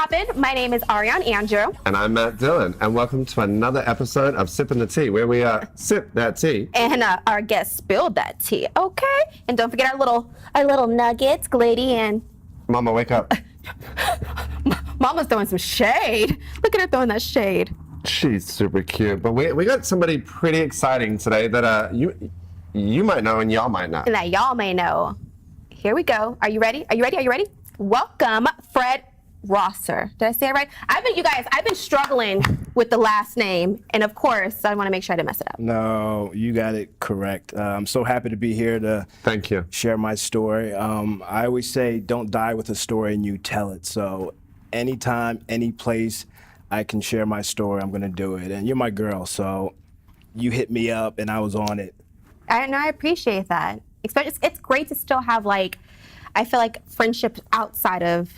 poppin'? My name is Ariane Andrew. And I'm Matt Dillon, and welcome to another episode of Sippin The Tea, where we sip that tea. And our guest spilled that tea, okay? And don't forget our little nuggets, Glady and... Mama, wake up. Mama's throwing some shade. Look at her throwing that shade. She's super cute, but we got somebody pretty exciting today that you might know and y'all might not. And that y'all may know. Here we go. Are you ready? Are you ready? Are you ready? Welcome, Fred Rosser. Did I say it right? I've been struggling with the last name, and of course, I want to make sure I didn't mess it up. No, you got it correct. I'm so happy to be here to Thank you. Share my story. I always say, don't die with a story and you tell it. So anytime, any place I can share my story, I'm going to do it. And you're my girl, so you hit me up and I was on it. I appreciate that. It's great to still have, I feel like friendships outside of,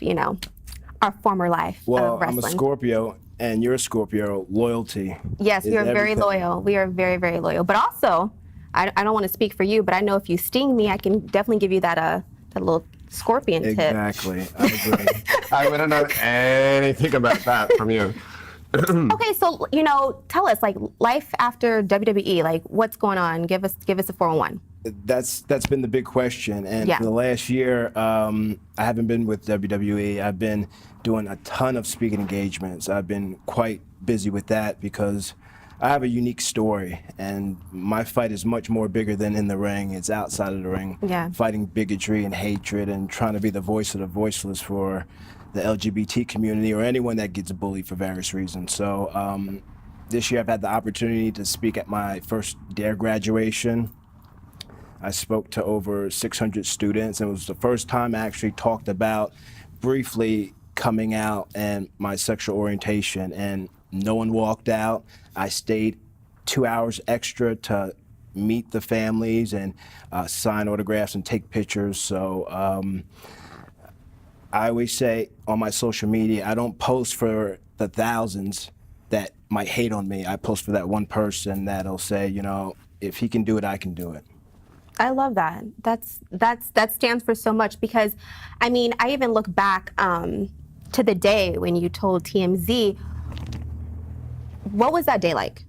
our former life Well, of wrestling. I'm a Scorpio and you're a Scorpio. Loyalty. Yes, we are very loyal. We are very, very loyal. But also, I don't want to speak for you, but I know if you sting me, I can definitely give you that little scorpion tip. Exactly. I agree. I wouldn't know anything about that from you. Okay, so tell us life after WWE, what's going on? Give us a 411. That's been the big question, and Yeah. for the last year, I haven't been with WWE. I've been doing a ton of speaking engagements. I've been quite busy with that because I have a unique story, and my fight is much more bigger than in the ring. It's outside of the ring, fighting bigotry and hatred and trying to be the voice of the voiceless for the LGBT community or anyone that gets bullied for various reasons. So this year I've had the opportunity to speak at my first DARE graduation. I spoke to over 600 students, and it was the first time I actually talked about briefly coming out and my sexual orientation, and no one walked out. I stayed 2 hours extra to meet the families and sign autographs and take pictures. So I always say on my social media, I don't post for the thousands that might hate on me. I post for that one person that'll say, if he can do it, I can do it. I love that. That stands for so much because, I even look back to the day when you told TMZ. What was that day like?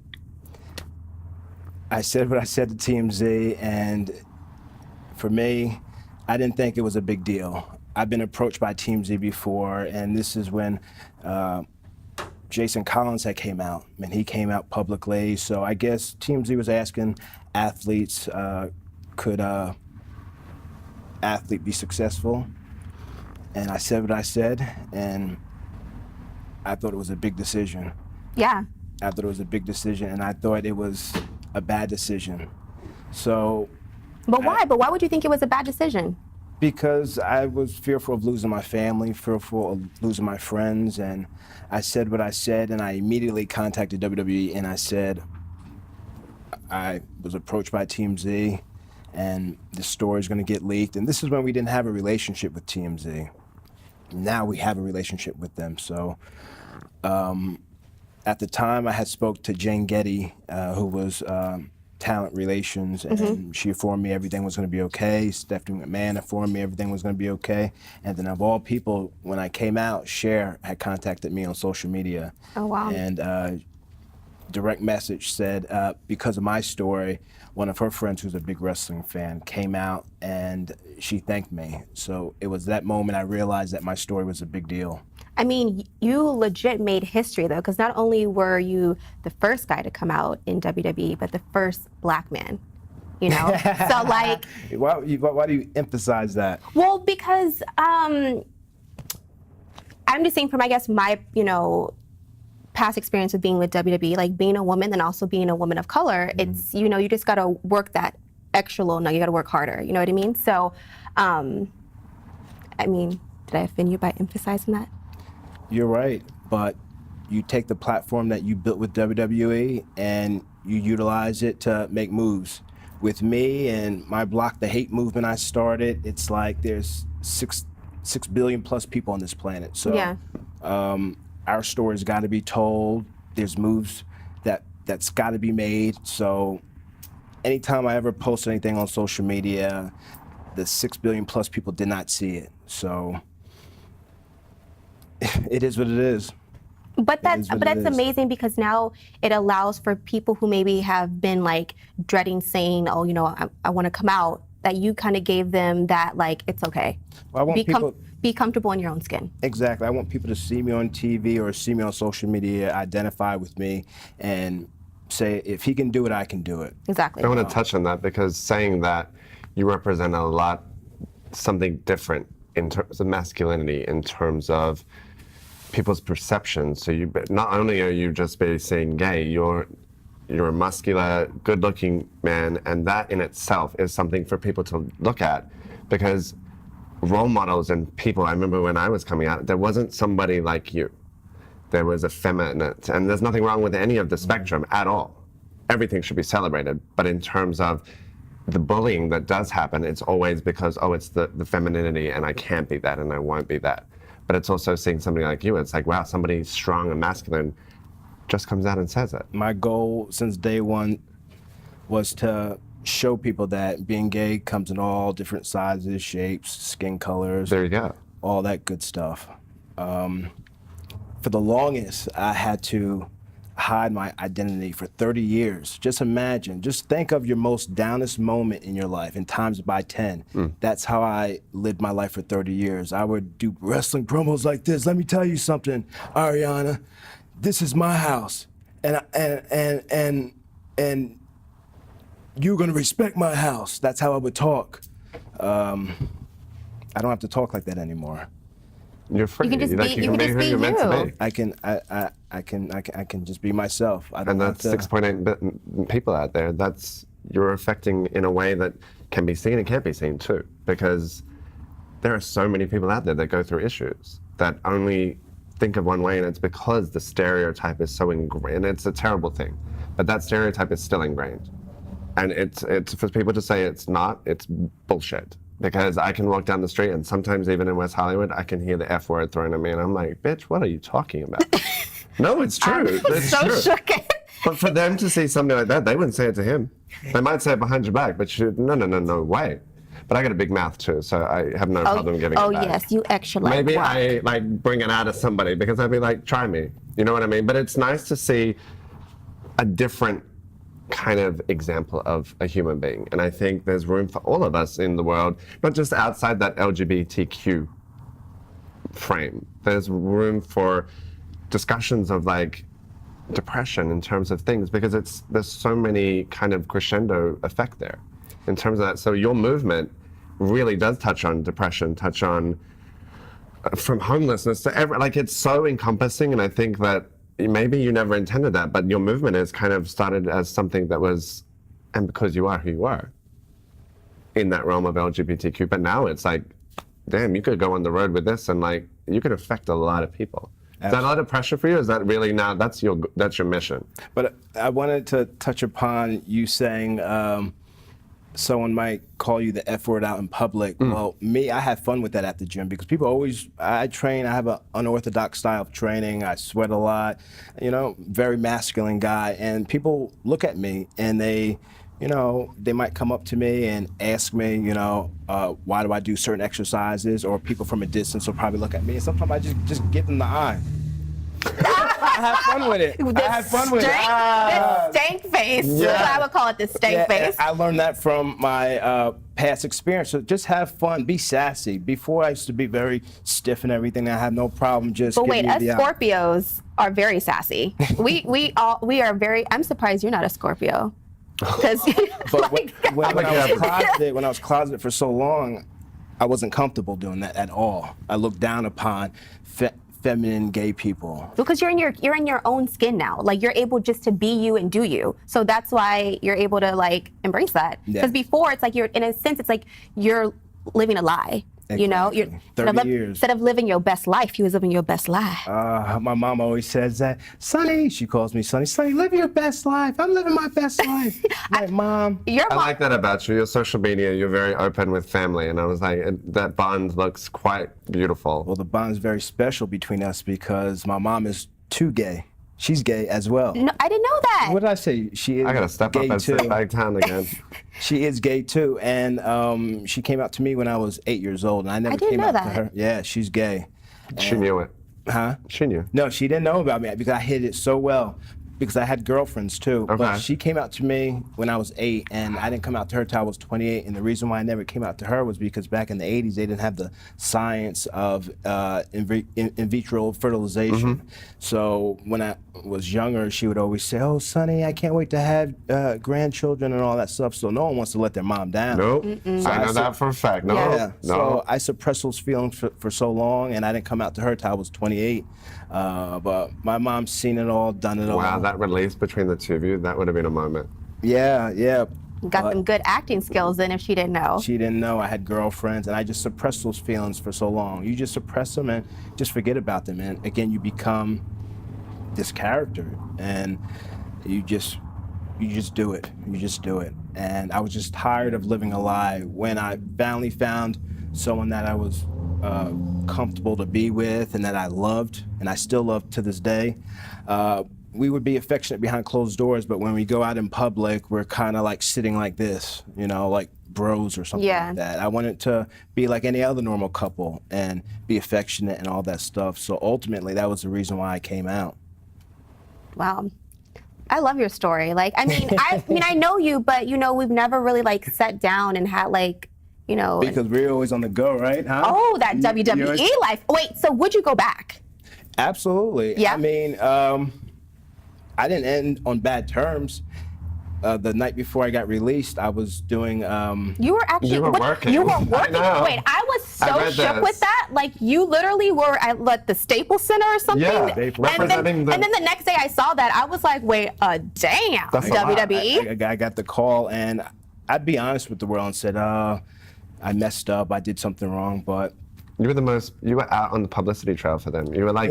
I said what I said to TMZ, and for me, I didn't think it was a big deal. I've been approached by TMZ before, and this is when Jason Collins had came out, and he came out publicly. So I guess TMZ was asking athletes, could an athlete be successful? And I said what I said, and I thought it was a big decision. Yeah. I thought it was a big decision, and I thought it was a bad decision. So. But why? But why would you think it was a bad decision? Because I was fearful of losing my family, fearful of losing my friends, and I said what I said, and I immediately contacted WWE, and I said I was approached by TMZ, and the story's going to get leaked. And this is when we didn't have a relationship with TMZ. Now we have a relationship with them. So at the time, I had spoke to Jane Getty, who was talent relations, and she informed me everything was going to be okay. Stephanie McMahon informed me everything was going to be okay. And then of all people, when I came out, Cher had contacted me on social media. Oh, wow. And direct message said, because of my story, one of her friends who's a big wrestling fan came out and she thanked me. So it was that moment I realized that my story was a big deal. You legit made history, though, because not only were you the first guy to come out in WWE, but the first black man, So, Why do you emphasize that? Well, because I'm just saying from, my, past experience with being with WWE, being a woman and also being a woman of color, it's, you just got to work that extra little, you got to work harder, you know what I mean? So, did I offend you by emphasizing that? You're right, but you take the platform that you built with WWE and you utilize it to make moves. With me and my Block the Hate movement I started, it's like there's 6 billion plus people on this planet. So yeah. Our story's got to be told. There's moves that's got to be made. So anytime I ever post anything on social media, the 6 billion plus people did not see it. So it is what it is. But that's is what it that's is. amazing because now it allows for people who maybe have been like dreading saying, oh, you know, I want to come out, that you kind of gave them that like it's okay. Well, I want Be comfortable in your own skin. Exactly. I want people to see me on TV or see me on social media, identify with me, and say, if he can do it, I can do it. Exactly. I want to touch on that because saying that you represent a lot, something different in terms of masculinity, in terms of people's perceptions. So you, not only are you just saying gay, you're a muscular, good-looking man, and that in itself is something for people to look at, because role models and people, I remember when I was coming out, there wasn't somebody like you. There was effeminate, and there's nothing wrong with any of the spectrum at all. Everything should be celebrated, but in terms of the bullying that does happen, it's always because, oh, it's the femininity, and I can't be that, and I won't be that. But it's also seeing somebody like you, it's like, wow, somebody strong and masculine just comes out and says it. My goal since day one was to show people that being gay comes in all different sizes, shapes, skin colors. There you go. All that good stuff. For the longest, I had to hide my identity for 30 years. Just imagine, just think of your most downest moment in your life and times it by 10. That's how I lived my life for 30 years. I would do wrestling promos like this. Let me tell you something, Ariane, this is my house, and you're gonna respect my house. That's how I would talk. I don't have to talk like that anymore. You're free. You can just Like, be- you you can can be just who you're be meant to you. be. I can just be myself. I don't And have that's to. 6.8 people out there. You're affecting in a way that can be seen and can't be seen too, because there are so many people out there that go through issues that only think of one way, and it's because the stereotype is so ingrained. It's a terrible thing, but that stereotype is still ingrained. And it's for people to say it's not, it's bullshit. Because I can walk down the street, and sometimes even in West Hollywood, I can hear the F word thrown at me, and I'm like, bitch, what are you talking about? No, it's true. It's so true. shook. But for them to say something like that, they wouldn't say it to him. They might say it behind your back, but no way. But I got a big mouth too, so I have no problem giving Oh it back. yes, you extra like Maybe wow. I like bring it out of somebody because I'd be like, try me. You know what I mean? But it's nice to see a different kind of example of a human being. And I think there's room for all of us in the world, not just outside that LGBTQ frame. There's room for discussions of like depression in terms of things, because there's so many kind of crescendo effect there in terms of that. So your movement really does touch on depression, touch on from homelessness to like it's so encompassing. And I think that maybe you never intended that, but your movement is kind of started as something that was, and because you are who you are in that realm of LGBTQ, but now it's like, damn, you could go on the road with this and like, you could affect a lot of people. Is that a lot of pressure for you? Is that really now, that's your mission? But I wanted to touch upon you saying someone might call you the F word out in public. Well, me, I have fun with that at the gym because people always, I train, I have an unorthodox style of training, I sweat a lot, you know, very masculine guy, and people look at me and they, you know, they might come up to me and ask me, you know, why do I do certain exercises, or people from a distance will probably look at me, and sometimes I just give them the eye. I have fun with it. I have fun with it. The stank face. Yeah. That's what I would call it, the stank face. I learned that from my past experience. So just have fun, be sassy. Before I used to be very stiff and everything. I have no problem just. But wait, giving us you the eye. Scorpios are very sassy. we are very. I'm surprised you're not a Scorpio. Because But when I was closeted for so long, I wasn't comfortable doing that at all. I looked down upon feminine gay people. Because you're in your own skin now. Like you're able just to be you and do you. So that's why you're able to like embrace that. Because before it's like you're in a sense it's like you're living a lie. You know, you're 30 years. Instead of living your best life, he was living your best life. My mom always says that, Sonny, she calls me Sonny, Sonny, live your best life. I'm living my best life. Like, Mom. Your I mom, like that about you. Your social media, you're very open with family, and I was like, that bond looks quite beautiful. Well, the bond is very special between us because my mom is too gay. She's gay as well. no, I didn't know that. What did I say? She is I gotta step gay up and too. sit back down again. She is gay too, and she came out to me when I was 8 years old, and I never didn't came know out to that. her. Yeah, she's gay. She knew it. Huh? She knew. No, she didn't know about me because I hid it so well. Because I had girlfriends too. Okay. But she came out to me when I was 8, and I didn't come out to her till I was 28. And the reason why I never came out to her was because back in the 80s, they didn't have the science of in vitro fertilization. So when I was younger, she would always say, "Oh, Sonny, I can't wait to have grandchildren and all that stuff." So no one wants to let their mom down. Nope. I know that for a fact. No. Yeah. No. So I suppressed those feelings for so long, and I didn't come out to her till I was 28. But my mom's seen it all, done it all. Wow, that release between the two of you, that would have been a moment. Yeah. Got some good acting skills then if she didn't know. She didn't know I had girlfriends, and I just suppressed those feelings for so long. You just suppress them and just forget about them, and again, you become this character, and you just do it. You just do it. And I was just tired of living a lie. When I finally found someone that I was comfortable to be with and that I loved, and I still love to this day, we would be affectionate behind closed doors, but when we go out in public, we're kind of like sitting like this, you know, like bros or something like that. I wanted to be like any other normal couple and be affectionate and all that stuff. So ultimately, that was the reason why I came out. Wow. I love your story. Like, I mean, I know you, but you know, we've never really like sat down and had like, you know. Because we're always on the go, right? Huh? Oh, that WWE life. Wait, so would you go back? Absolutely. Yeah. I mean, I didn't end on bad terms. The night before I got released, I was doing. You were actually. You were working. You were working. Wait, I was so shook with that. Like, you literally were at the Staples Center or something. Yeah, and then the next day I saw that, I was like, wait, damn, That's WWE. I got the call, and I'd be honest with the world and said, I messed up. I did something wrong, but. You were out on the publicity trail for them. You were like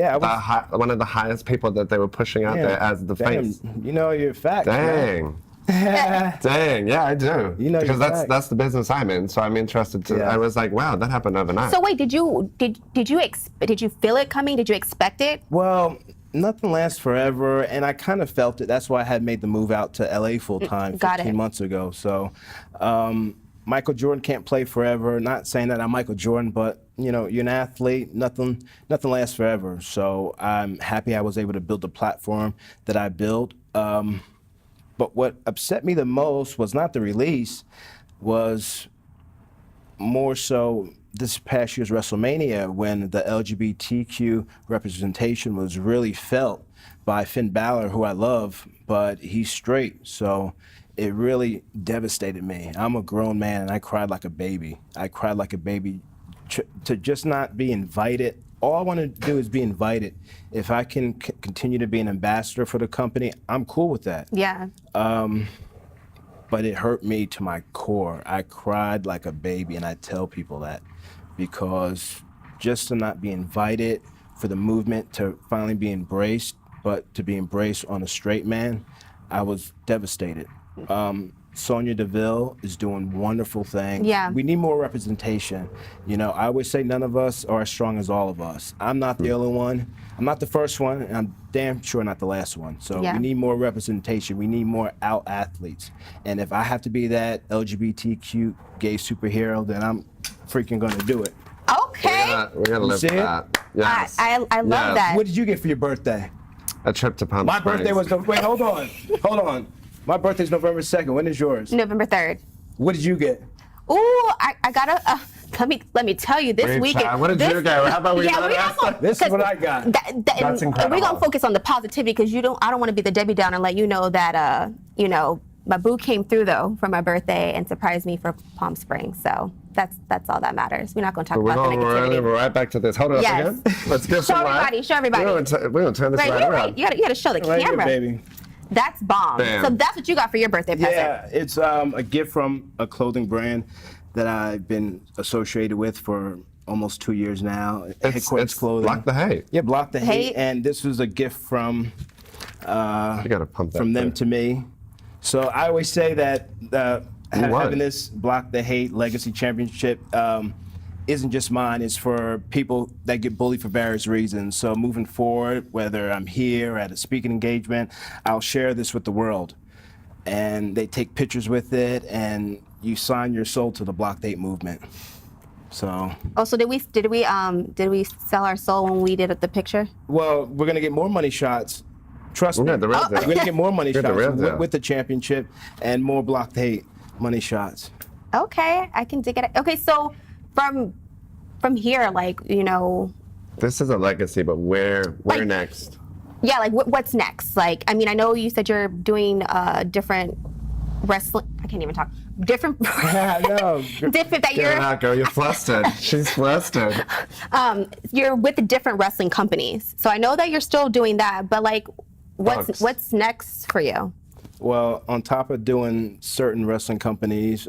one of the highest people that they were pushing out there as the face. You know your facts. Dang. Dang, yeah, I do. You know because your that's the business I'm in, so I'm interested to. I was like, wow, that happened overnight. So wait, did you feel it coming? Did you expect it? Well, nothing lasts forever, and I kind of felt it. That's why I had made the move out to LA full time 15 months ago. So, Michael Jordan can't play forever. Not saying that I'm Michael Jordan, but you know, you're an athlete. Nothing lasts forever. So I'm happy I was able to build the platform that I built. But what upset me the most was not the release, was more so this past year's WrestleMania when the LGBTQ representation was really felt by Finn Balor, who I love, but he's straight. So it really devastated me. I'm a grown man and I cried like a baby. I cried like a baby to just not be invited. All I want to do is be invited. If I can continue to be an ambassador for the company, I'm cool with that. Yeah. But it hurt me to my core. I cried like a baby, and I tell people that because just to not be invited, for the movement to finally be embraced, but to be embraced on a straight man, I was devastated. Sonya Deville is doing wonderful things. Yeah. We need more representation. You know, I always say none of us are as strong as all of us. I'm not the only one. I'm not the first one, and I'm damn sure not the last one. So we need more representation. We need more out athletes. And if I have to be that LGBTQ gay superhero, then I'm freaking gonna do it. Okay. We gotta live with that. Yes. I love that. What did you get for your birthday? A trip to Palm My Springs. birthday was wait, hold on. My birthday's November 2nd. When is yours? November 3rd. What did you get? Ooh, I got a. Let me tell you, this weekend. What did you get? How about we? This is what I got. That's incredible. We're gonna focus on the positivity because I don't want to be the Debbie Downer and let you know that my boo came through though for my birthday and surprised me for Palm Springs. So that's all that matters. We're not going to talk about the negativity. We're right back to this. Hold on again. Let's give some light. Show everybody. We're gonna turn this right around. Right. You got to show the Right camera. here, baby. That's bomb. Bam. So that's what you got for your birthday present. Yeah, it's a gift from a clothing brand that I've been associated with for almost 2 years now. It's Clothing. Block the Hate. Yeah, Block the Hate. And this was a gift from You gotta pump that from them to me. So I always say that having this Block the Hate Legacy Championship isn't just mine, it's for people that get bullied for various reasons. So moving forward, whether I'm here at a speaking engagement, I'll share this with the world. And they take pictures with it, and you sign your soul to the Block the Hate movement. So, Oh, so did we sell our soul when we did the picture? well, we're gonna get more money shots. Trust me. Yeah, the real deal. We're gonna get more money Get the shots real deal. with the championship and more block the hate money shots. Okay, I can dig it. Okay, so from here, like, you know, This is a legacy, but where Like- next? yeah, like what's next? Like, I mean, I know you said you're doing different wrestling. I can't even talk. Different. No. different that Get it you're out, girl. You're flustered. She's flustered. you're with the different wrestling companies. So I know that you're still doing that, but like, Bugs. what's next for you? Well, on top of doing certain wrestling companies,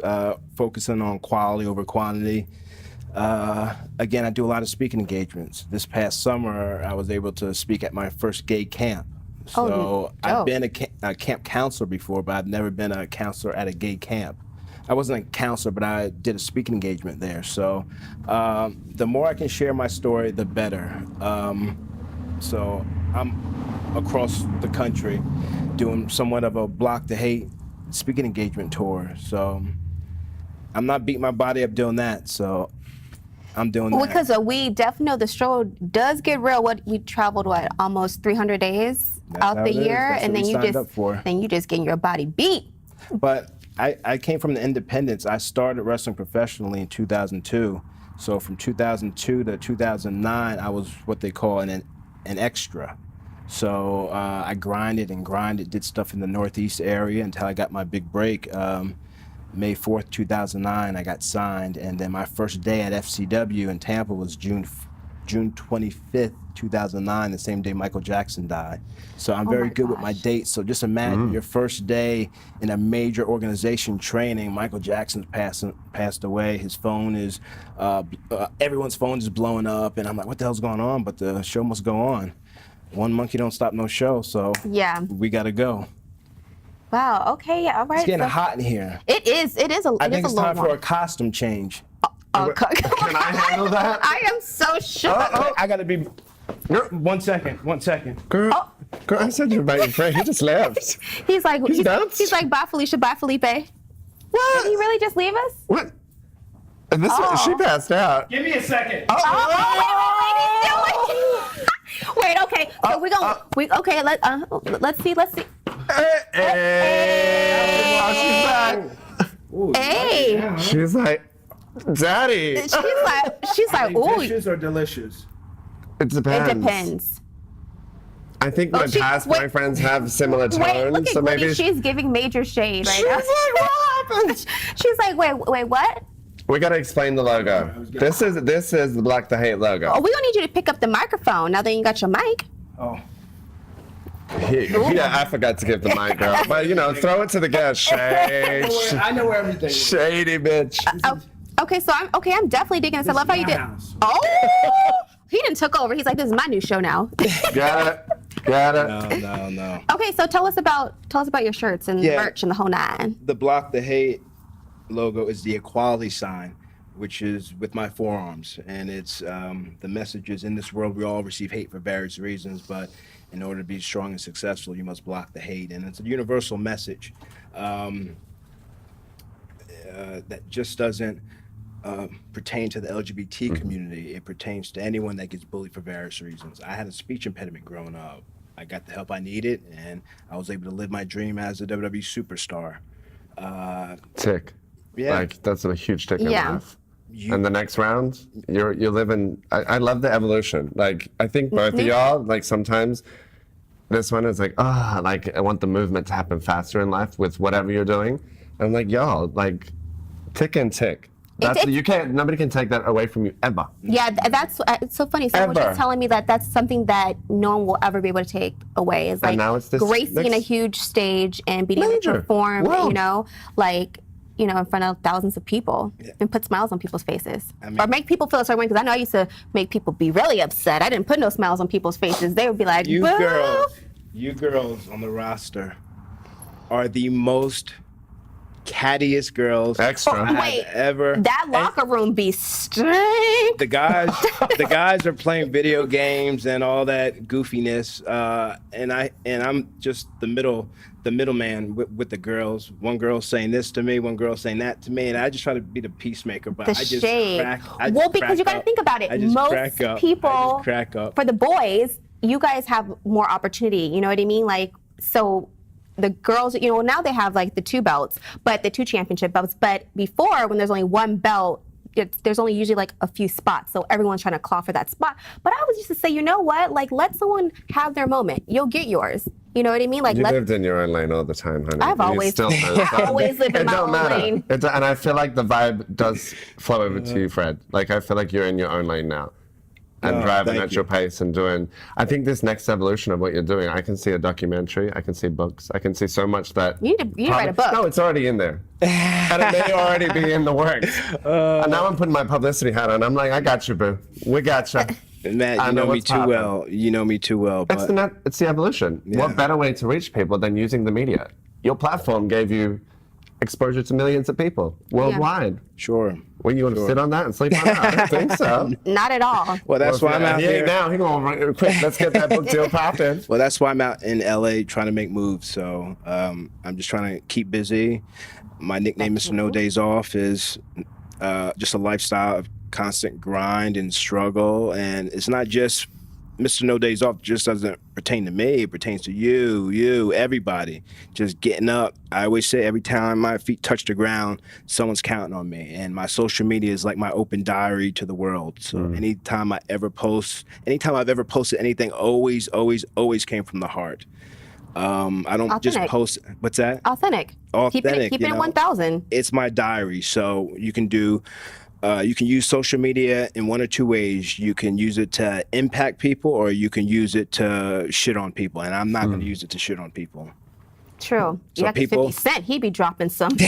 focusing on quality over quantity, again, I do a lot of speaking engagements. This past summer, I was able to speak at my first gay camp. So dope. I've been a camp counselor before, but I've never been a counselor at a gay camp. I wasn't a counselor, but I did a speaking engagement there. So the more I can share my story, the better. So I'm across the country doing somewhat of a block the hate speaking engagement tour. So I'm not beating my body up doing that. So I'm doing Well, that. because we definitely know the show does get real. We traveled almost 300 days That's out how the it is. year, That's and what then we you signed up for. then you just getting your body beat. But I came from the independents. I started wrestling professionally in 2002. So from 2002 to 2009, I was what they call an extra. So I grinded and grinded, did stuff in the Northeast area until I got my big break. May 4th, 2009, I got signed. And then my first day at FCW in Tampa was June 25th, 2009, the same day Michael Jackson died. So I'm very my good with my gosh. dates. So just imagine your first day in a major organization training. Michael Jackson's passed away. His phone is, everyone's phone is blowing up. And I'm like, what the hell's going on? But the show must go on. One monkey don't stop no show. So Yeah. we got to go. Wow. Okay. Yeah. All right. It's getting so- hot in here. It is. It is a. I it think is it's a time little for a costume change. Can I handle that? I am so shook. I got to be. 1 second. 1 second. Girl, girl, I said you're about your friend. He just left. He's like, bounced? he's like, bye Felicia, bye Felipe. Did What? he really just leave us? What? And this she passed out. Give me a second. Wait, okay. So we're gonna. Let's see. Hey, she's back. Hey. She's like, Daddy. She's like, ooh. Dishes or delicious? It depends. It depends. I think my she- past wait. boyfriends have similar tones, Wait, look so at maybe Woody. She's giving major shade right she's now. like, what happened? She's like, wait, what? We gotta explain the logo. This is the Black the Hate logo. Oh, we gonna need you to pick up the microphone now that you got your mic. Oh. Yeah, I forgot to give the mic, girl. But you know, throw it to the guest. Shade, I know where everything is. shady bitch. Oh, okay, so I'm definitely digging this. I love how you my did. house. Oh, he didn't took over. He's like, this is my new show now. Got it. Got it. No. Okay, so tell us about your shirts and Yeah. merch and the whole nine. The Block the Hate logo is the equality sign, which is with my forearms. And it's the message is, in this world, we all receive hate for various reasons, but in order to be strong and successful, you must block the hate. And it's a universal message that just doesn't pertain to the LGBT community. It pertains to anyone that gets bullied for various reasons. I had a speech impediment growing up. I got the help I needed, and I was able to live my dream as a WWE superstar. Tick. Yeah. Like that's a huge tick in Yeah. life. And the next round, you're living. I love the evolution. Like I think both of y'all. Like sometimes, this one is like like I want the movement to happen faster in life with whatever you're doing. And I'm like y'all, like tick and tick. That's you can't. Nobody can take that away from you ever. Yeah, that's it's so funny. Someone was Ever. just telling me that that's something that no one will ever be able to take away. Is like now it's this gracing a next- huge stage and being able Major. to perform, Wow. in front of thousands of people and put smiles on people's faces. mean- Or make people feel a certain way, because I know I used to make people be really upset. I didn't put no smiles on people's faces. They would be like, You "Boo." girls on the roster are the most cattiest girls Extra. I Wait, have ever. that locker room be stink. The guys are playing video games and all that goofiness, and I'm just the middleman with the girls. One girl saying this to me, one girl saying that to me, and I just try to be the peacemaker. But The I just shade. crack. Well, because you got to think about it. Most people, crack up. for the boys, you guys have more opportunity. You know what I mean? Like, so the girls, you know, now they have like the 2 belts, but the 2 championship belts. But before, when there's only 1 belt, there's only usually like a few spots. So everyone's trying to claw for that spot. But I was used to say, you know what? Like, let someone have their moment. You'll get yours. You know what I mean? Like, You lived in your own lane all the time, honey. I've always lived in my own lane. And I feel like the vibe does flow over to you, Fred. Like, I feel like you're in your own lane now. And driving at your pace and doing, I think this next evolution of what you're doing, I can see a documentary, I can see books, I can see so much that. You need to write a book. No, it's already in there. And it may already be in the works. And now I'm putting my publicity hat on. I'm like, I got you, boo. We got you. Matt, you know me too well. You know me too well. But It's the evolution. Yeah. What better way to reach people than using the media? Your platform gave you exposure to millions of people worldwide. Sure. Well, you want to sit on that and sleep on that? I don't think so. Not at all. Well, that's why I'm out here. Now he going quick. Let's get that book deal popping. Well, that's why I'm out in LA trying to make moves. So I'm just trying to keep busy. My nickname, Mr. No Days Off, is just a lifestyle of constant grind and struggle. And it's not just Mr. No Days Off just doesn't pertain to me. It pertains to you, everybody. Just getting up. I always say every time my feet touch the ground, someone's counting on me. And my social media is like my open diary to the world. So anytime I've ever posted anything, always came from the heart. I don't just post. What's that? Authentic. Keep it at 1,000. It's my diary. So you can do. You can use social media in one or two ways. You can use it to impact people, or you can use it to shit on people. And I'm not going to use it to shit on people. True. So You got people- 50 Cent. He be dropping some. Some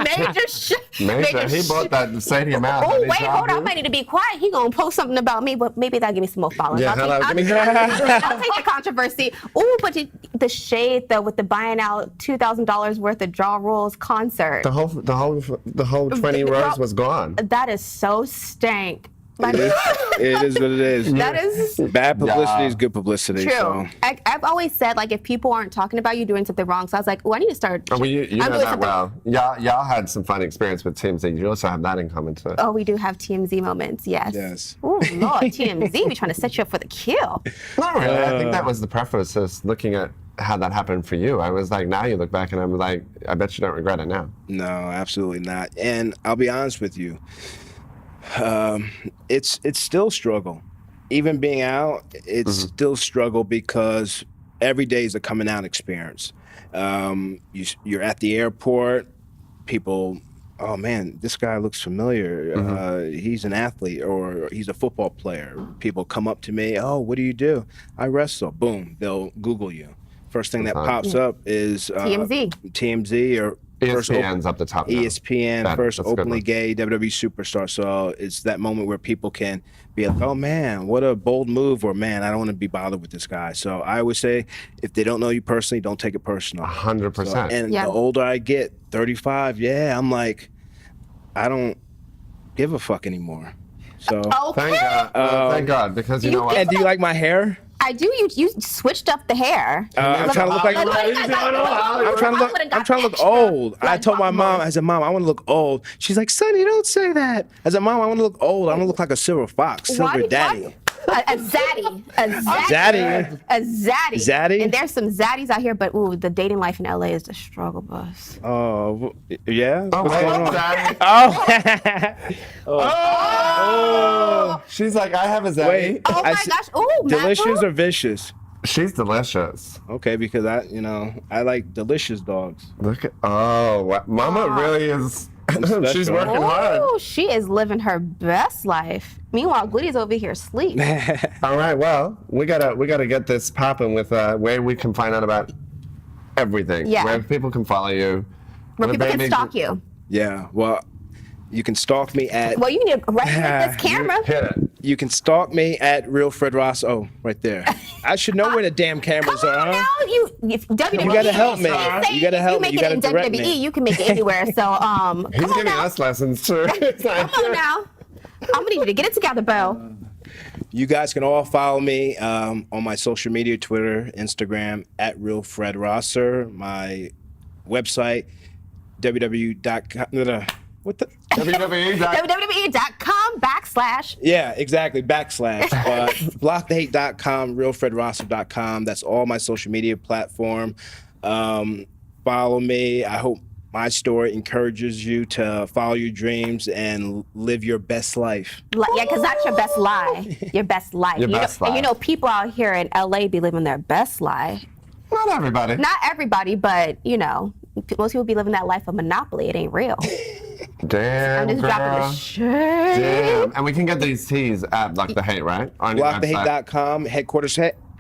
major shit. Major. He bought that stadium out. Oh, wait, hold on. I might need to be quiet. He gonna post something about me, but maybe that'll give me some more followers. Yeah, I'll take the controversy. Oh, but the shade though with the buying out $2,000 worth of Jaw Rules concert. The whole 20 rows was gone. That is so stank. It is what it is. That is Bad publicity is good publicity. true. So. I've always said, like, if people aren't talking about you doing something wrong, so I was like, oh, I need to start. Oh, well, you know doing that something. well. Y'all had some fun experience with TMZ. You also have that in common too. Oh, we do have TMZ moments, yes. Yes. Oh, Lord, TMZ be trying to set you up for the kill. Not really. I think that was the preface, is looking at how that happened for you. I was like, now you look back and I'm like, I bet you don't regret it now. No, absolutely not. And I'll be honest with you. It's still struggle. Even being out, it's still struggle because every day is a coming out experience. You're at the airport, people, oh man, this guy looks familiar. He's an athlete or he's a football player. People come up to me, oh, what do you do? I wrestle. Boom, they'll Google you. First thing that pops up is TMZ or ESPN's up the top now. ESPN, first openly gay WWE superstar. So it's that moment where people can be like, oh man, what a bold move, or man, I don't want to be bothered with this guy. So I would say, if they don't know you personally, don't take it personal. 100%. So, and the older I get, 35, I'm like, I don't give a fuck anymore. So Thank God. Thank God, because you know what? And do you like my hair? I do. You switched up the hair. I'm trying to look like I'm trying to look old. I told my mom, I said, Mom, I want to look old. She's like, Sonny, don't say that. I said, Mom, I want to look old. I want to look like a silver fox, silver daddy. A zaddy. A zaddy. Zaddy? And there's some zaddies out here, but ooh, the dating life in LA is the struggle bus. Oh, yeah? Oh, What's wait, going on? Daddy. Oh. She's like, I have a Zaddy. Wait. Oh my gosh. Ooh, Delicious or vicious? She's delicious. Okay, because I like delicious dogs. Look at, Mama really is, she's working hard. Oh, she is living her best life. Meanwhile, Glitty's over here asleep. All right, well, we gotta get this popping with where we can find out about everything. Yeah. Where people can follow you. Where people can stalk you. Yeah, well, you can stalk me at... Well, you need to right here at this camera. Hit it. You can stalk me at Real Fred Rosser. Oh, right there. I should know where the damn cameras Come are, on huh? now, you WWE. You gotta help me. You gotta help me. You You make it gotta in direct WWE, me. you can make it anywhere. So He's come on giving now. us lessons too. Come on now. I'm gonna need you to get it together, Bo. You guys can all follow me on my social media, Twitter, Instagram, at Real Fred Rosser. My website, www.com. What the? WWE. WWE.com / Yeah, exactly. / blockthehate.com, realfredrosser.com. That's all my social media platform. Follow me. I hope my story encourages you to follow your dreams and live your best life. Yeah, because that's your best lie. Your best life. Your You know- best And you life. know, people out here in LA be living their best life. Not everybody. Not everybody, but you know, most people be living that life of monopoly. It ain't real. Damn, I'm just dropping girl. the shit. Damn. And we can get these teas at Block the Hate, right? On your website. Blockthehate.com,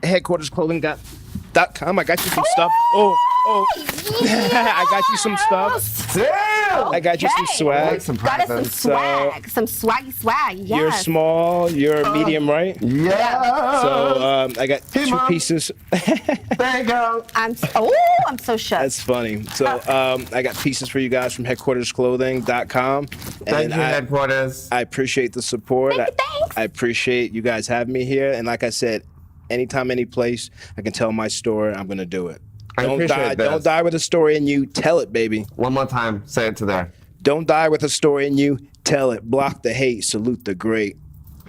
headquartersclothing.com. I got you some stuff. Oh. I got you some stuff. Damn. I got you some Okay. swag. Some Got us some presents. swag. Some swaggy swag. Yes. You're small, you're medium, right? Yeah. So I got Hey, two Mom. pieces. There you go. I'm so shook. That's funny. So I got pieces for you guys from headquartersclothing.com. Thank you, headquarters. I appreciate the support. Thank you, thanks. I appreciate you guys having me here. And like I said, anytime, any place, I can tell my story, I'm going to do it. I appreciate this. Don't die with a story in you. Tell it, baby. One more time. Say it to there. Don't die with a story in you. Tell it. Block the hate. Salute the great.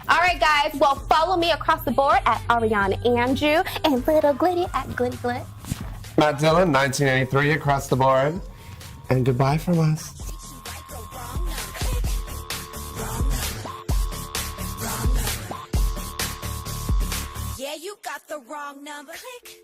All right, guys. Well, follow me across the board at Ariane Andrew and Little Glitty at Glitty Glit. Matt Dillon, 1983, across the board. And goodbye from us. Yeah, you got the wrong number. Click.